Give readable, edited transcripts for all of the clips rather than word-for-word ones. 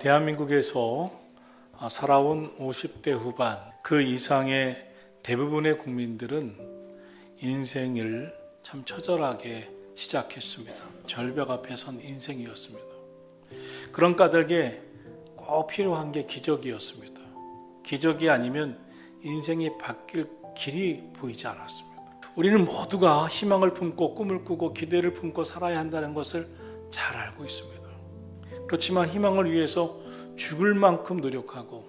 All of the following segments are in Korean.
대한민국에서 살아온 50대 후반 그 이상의 대부분의 국민들은 인생을 참 처절하게 시작했습니다. 절벽 앞에 선 인생이었습니다. 그런 까닭에 꼭 필요한 게 기적이었습니다. 기적이 아니면 인생이 바뀔 길이 보이지 않았습니다. 우리는 모두가 희망을 품고 꿈을 꾸고 기대를 품고 살아야 한다는 것을 잘 알고 있습니다. 그렇지만 희망을 위해서 죽을 만큼 노력하고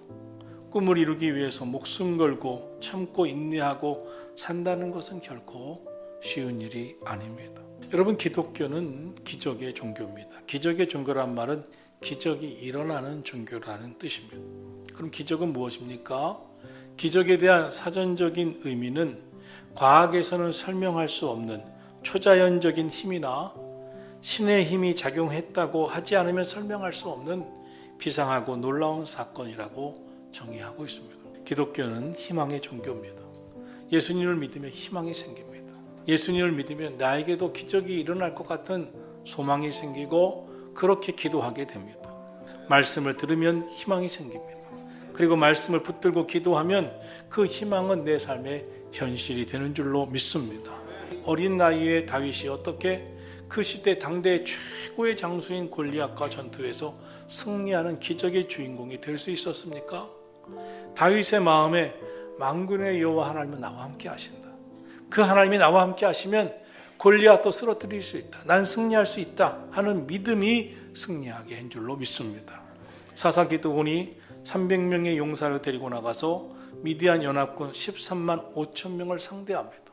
꿈을 이루기 위해서 목숨 걸고 참고 인내하고 산다는 것은 결코 쉬운 일이 아닙니다. 여러분, 기독교는 기적의 종교입니다. 기적의 종교란 말은 기적이 일어나는 종교라는 뜻입니다. 그럼 기적은 무엇입니까? 기적에 대한 사전적인 의미는 과학에서는 설명할 수 없는 초자연적인 힘이나 신의 힘이 작용했다고 하지 않으면 설명할 수 없는 비상하고 놀라운 사건이라고 정의하고 있습니다. 기독교는 희망의 종교입니다. 예수님을 믿으면 희망이 생깁니다. 예수님을 믿으면 나에게도 기적이 일어날 것 같은 소망이 생기고 그렇게 기도하게 됩니다. 말씀을 들으면 희망이 생깁니다. 그리고 말씀을 붙들고 기도하면 그 희망은 내 삶의 현실이 되는 줄로 믿습니다. 어린 나이에 다윗이 어떻게 그 시대 당대의 최고의 장수인 골리앗과 전투에서 승리하는 기적의 주인공이 될 수 있었습니까? 다윗의 마음에 만군의 여호와 하나님은 나와 함께 하신다. 그 하나님이 나와 함께 하시면 골리앗도 쓰러뜨릴 수 있다. 난 승리할 수 있다 하는 믿음이 승리하게 한 줄로 믿습니다. 사사 기드온이 300명의 용사를 데리고 나가서 미디안 연합군 13만 5천 명을 상대합니다.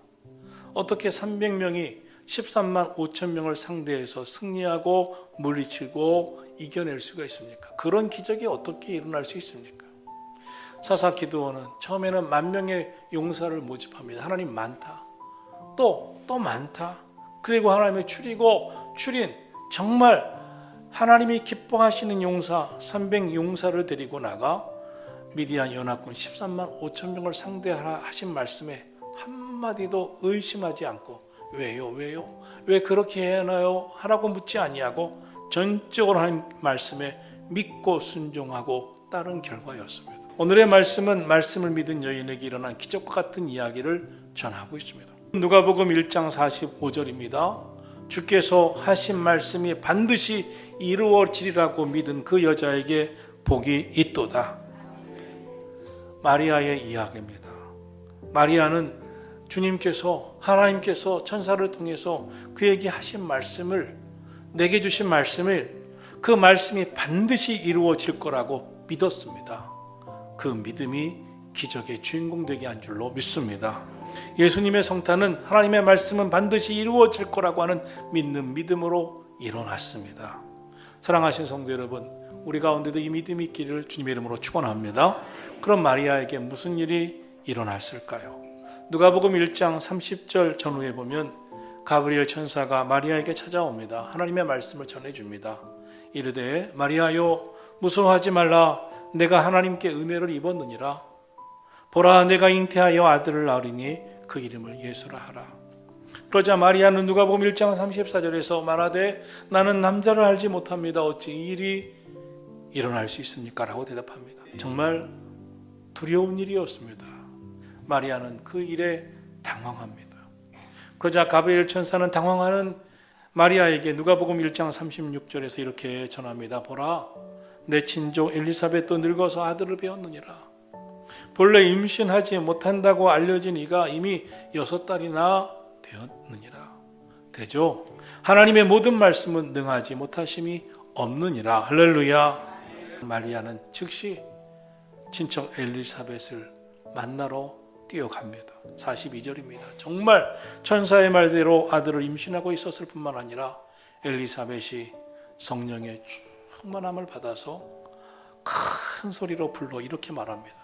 어떻게 300명이 13만 5천 명을 상대해서 승리하고 물리치고 이겨낼 수가 있습니까? 그런 기적이 어떻게 일어날 수 있습니까? 사사 기드온은 처음에는 10,000명의 용사를 모집합니다. 하나님 많다. 또 많다. 그리고 하나님의 출인 정말 하나님이 기뻐하시는 용사 300용사를 데리고 나가 미디안 연합군 13만 5천 명을 상대하신 말씀에 한마디도 의심하지 않고 왜요? 왜 그렇게 해야 하나요? 하라고 묻지 아니하고 전적으로 하나님 말씀에 믿고 순종하고 따른 결과였습니다. 오늘의 말씀은 말씀을 믿은 여인에게 일어난 기적과 같은 이야기를 전하고 있습니다. 누가복음 1장 45절입니다. 주께서 하신 말씀이 반드시 이루어지리라고 믿은 그 여자에게 복이 있도다. 마리아의 이야기입니다. 마리아는 주님께서 하나님께서 천사를 통해서 그에게 하신 말씀을 내게 주신 말씀을 그 말씀이 반드시 이루어질 거라고 믿었습니다. 그 믿음이 기적의 주인공 되게 한 줄로 믿습니다. 예수님의 성탄은 하나님의 말씀은 반드시 이루어질 거라고 하는 믿는 믿음으로 일어났습니다. 사랑하신 성도 여러분, 우리 가운데도 이 믿음이 있기를 주님의 이름으로 축원합니다. 그럼 마리아에게 무슨 일이 일어났을까요? 누가복음 1장 30절 전후에 보면 가브리엘 천사가 마리아에게 찾아옵니다. 하나님의 말씀을 전해줍니다. 이르되 마리아여 무서워하지 말라. 내가 하나님께 은혜를 입었느니라. 보라, 내가 잉태하여 아들을 낳으리니 그 이름을 예수라 하라. 그러자 마리아는 누가복음 1장 34절에서 말하되 나는 남자를 알지 못합니다. 어찌 이 일이 일어날 수 있습니까? 라고 대답합니다. 정말 두려운 일이었습니다. 마리아는 그 일에 당황합니다. 그러자 가브리엘 천사는 당황하는 마리아에게 누가복음 1장 36절에서 이렇게 전합니다. 보라, 내 친족 엘리사벳도 늙어서 아들을 배웠느니라. 본래 임신하지 못한다고 알려진 이가 이미 6달이나 되었느니라. 되죠? 하나님의 모든 말씀은 능하지 못하심이 없느니라. 할렐루야. 마리아는 즉시 친척 엘리사벳을 만나러 뛰어갑니다. 42절입니다. 정말 천사의 말대로 아들을 임신하고 있었을 뿐만 아니라 엘리사벳이 성령의 충만함을 받아서 큰 소리로 불러 이렇게 말합니다.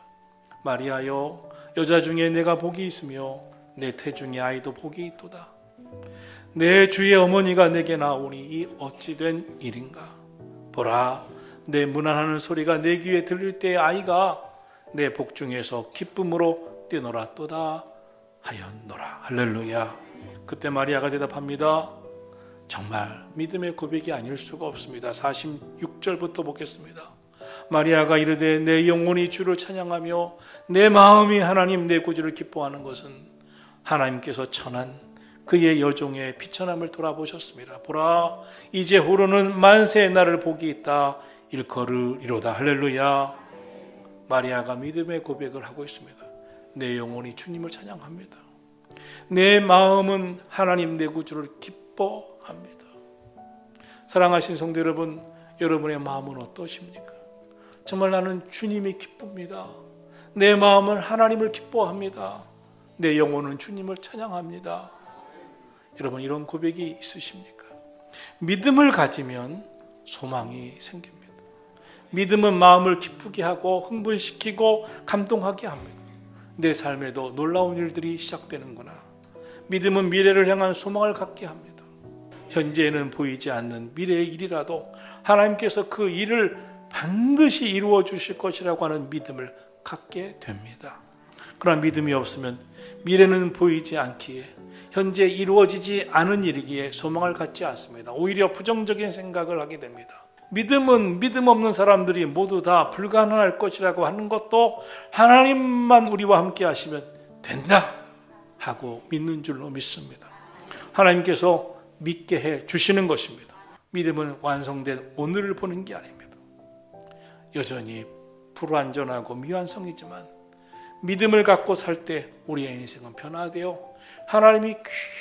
마리아여, 여자 중에 내가 복이 있으며 내 태중의 아이도 복이 있도다. 내 주의 어머니가 내게 나오니 이 어찌 된 일인가? 보라, 내 문안하는 소리가 내 귀에 들릴 때의 아이가 내 복중에서 기쁨으로 뛰놀았도다 하였노라. 할렐루야. 그때 마리아가 대답합니다. 정말 믿음의 고백이 아닐 수가 없습니다. 46절부터 보겠습니다. 마리아가 이르되 내 영혼이 주를 찬양하며 내 마음이 하나님 내 구주를 기뻐하는 것은 하나님께서 천한 그의 여종의 비천함을 돌아보셨습니다. 보라 이제 후로는 만세의 날을 복이 있다 일컬으리로다. 할렐루야. 마리아가 믿음의 고백을 하고 있습니다. 내 영혼이 주님을 찬양합니다. 내 마음은 하나님 내 구주를 기뻐합니다. 사랑하신 성도 여러분, 여러분의 마음은 어떠십니까? 정말 나는 주님이 기쁩니다. 내 마음은 하나님을 기뻐합니다. 내 영혼은 주님을 찬양합니다. 여러분 이런 고백이 있으십니까? 믿음을 가지면 소망이 생깁니다. 믿음은 마음을 기쁘게 하고 흥분시키고 감동하게 합니다. 내 삶에도 놀라운 일들이 시작되는구나. 믿음은 미래를 향한 소망을 갖게 합니다. 현재에는 보이지 않는 미래의 일이라도 하나님께서 그 일을 반드시 이루어 주실 것이라고 하는 믿음을 갖게 됩니다. 그러나 믿음이 없으면 미래는 보이지 않기에 현재 이루어지지 않은 일이기에 소망을 갖지 않습니다. 오히려 부정적인 생각을 하게 됩니다. 믿음은 믿음 없는 사람들이 모두 다 불가능할 것이라고 하는 것도 하나님만 우리와 함께 하시면 된다 하고 믿는 줄로 믿습니다. 하나님께서 믿게 해 주시는 것입니다. 믿음은 완성된 오늘을 보는 게 아닙니다. 여전히 불완전하고 미완성이지만 믿음을 갖고 살 때 우리의 인생은 변화되어 하나님이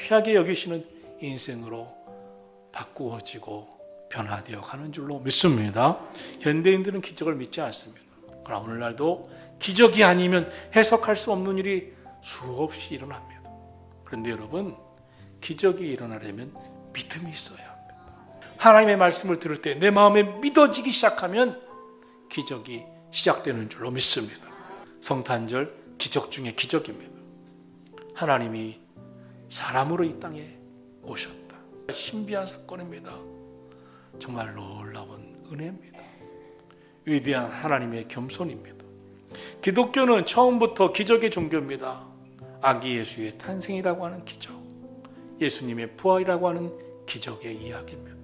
귀하게 여기시는 인생으로 바꾸어지고 변화되어 가는 줄로 믿습니다. 현대인들은 기적을 믿지 않습니다. 그러나 오늘날도 기적이 아니면 해석할 수 없는 일이 수없이 일어납니다. 그런데 여러분, 기적이 일어나려면 믿음이 있어야 합니다. 하나님의 말씀을 들을 때 내 마음에 믿어지기 시작하면 기적이 시작되는 줄로 믿습니다. 성탄절 기적 중에 기적입니다. 하나님이 사람으로 이 땅에 오셨다. 신비한 사건입니다. 정말 놀라운 은혜입니다. 위대한 하나님의 겸손입니다. 기독교는 처음부터 기적의 종교입니다. 아기 예수의 탄생이라고 하는 기적, 예수님의 부활이라고 하는 기적의 이야기입니다.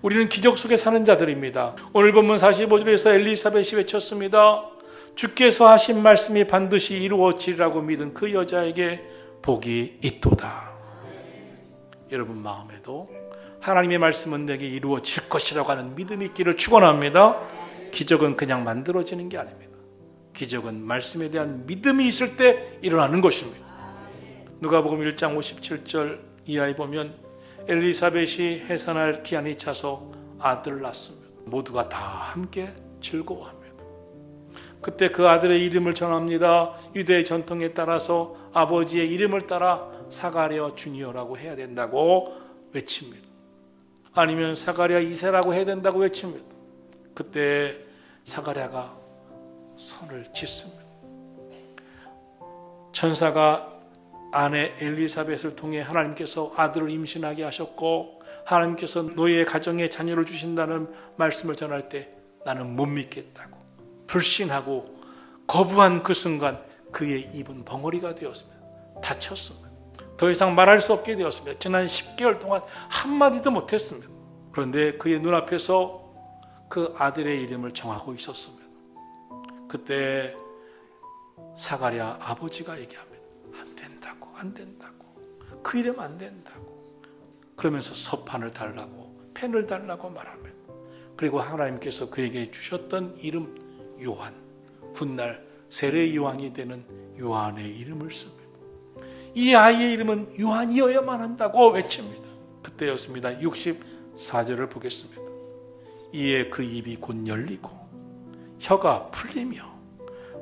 우리는 기적 속에 사는 자들입니다. 오늘 본문 45절에서 엘리사벳이 외쳤습니다. 주께서 하신 말씀이 반드시 이루어지리라고 믿은 그 여자에게 복이 있도다. 여러분 마음에도 하나님의 말씀은 내게 이루어질 것이라고 하는 믿음이 있기를 축원합니다. 기적은 그냥 만들어지는 게 아닙니다. 기적은 말씀에 대한 믿음이 있을 때 일어나는 것입니다. 누가복음 1장 57절 이하에 보면 엘리사벳이 해산할 기한이 차서 아들을 낳습니다. 모두가 다 함께 즐거워합니다. 그때 그 아들의 이름을 전합니다. 유대의 전통에 따라서 아버지의 이름을 따라 사가랴 주니어라고 해야 된다고 외칩니다. 아니면 사가랴 2세라고 해야 된다고 외칩니다. 그때 사가랴가 손을 짓습니다. 천사가 아내 엘리사벳을 통해 하나님께서 아들을 임신하게 하셨고 하나님께서 너희의 가정에 자녀를 주신다는 말씀을 전할 때 나는 못 믿겠다고 불신하고 거부한 그 순간 그의 입은 벙어리가 되었습니다. 다쳤습니다. 더 이상 말할 수 없게 되었습니다. 지난 10개월 동안 한마디도 못했습니다. 그런데 그의 눈앞에서 그 아들의 이름을 정하고 있었습니다. 그때 사가랴 아버지가 얘기합니다. 안 된다고. 그 이름 안 된다고. 그러면서 서판을 달라고 펜을 달라고 말합니다. 그리고 하나님께서 그에게 주셨던 이름 요한, 훗날 세례 요한이 되는 요한의 이름을 씁니다. 이 아이의 이름은 요한이어야만 한다고 외칩니다. 그때였습니다. 64절을 보겠습니다. 이에 그 입이 곧 열리고 혀가 풀리며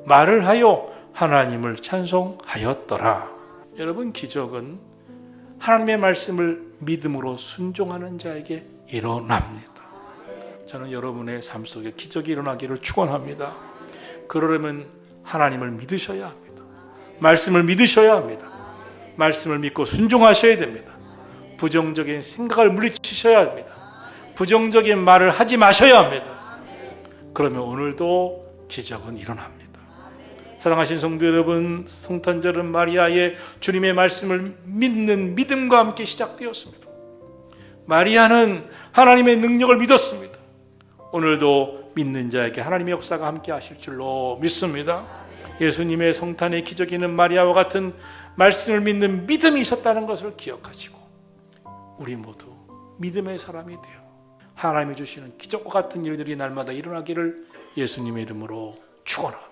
말을 하여 하나님을 찬송하였더라. 여러분, 기적은 하나님의 말씀을 믿음으로 순종하는 자에게 일어납니다. 저는 여러분의 삶 속에 기적이 일어나기를 축원합니다. 그러려면 하나님을 믿으셔야 합니다. 말씀을 믿으셔야 합니다. 말씀을 믿고 순종하셔야 됩니다. 부정적인 생각을 물리치셔야 합니다. 부정적인 말을 하지 마셔야 합니다. 그러면 오늘도 기적은 일어납니다. 사랑하신 성도 여러분, 성탄절은 마리아의 주님의 말씀을 믿는 믿음과 함께 시작되었습니다. 마리아는 하나님의 능력을 믿었습니다. 오늘도 믿는 자에게 하나님의 역사가 함께 하실 줄로 믿습니다. 예수님의 성탄의 기적이는 마리아와 같은 말씀을 믿는 믿음이 있었다는 것을 기억하시고 우리 모두 믿음의 사람이 되어 하나님이 주시는 기적과 같은 일들이 날마다 일어나기를 예수님의 이름으로 축원합니다.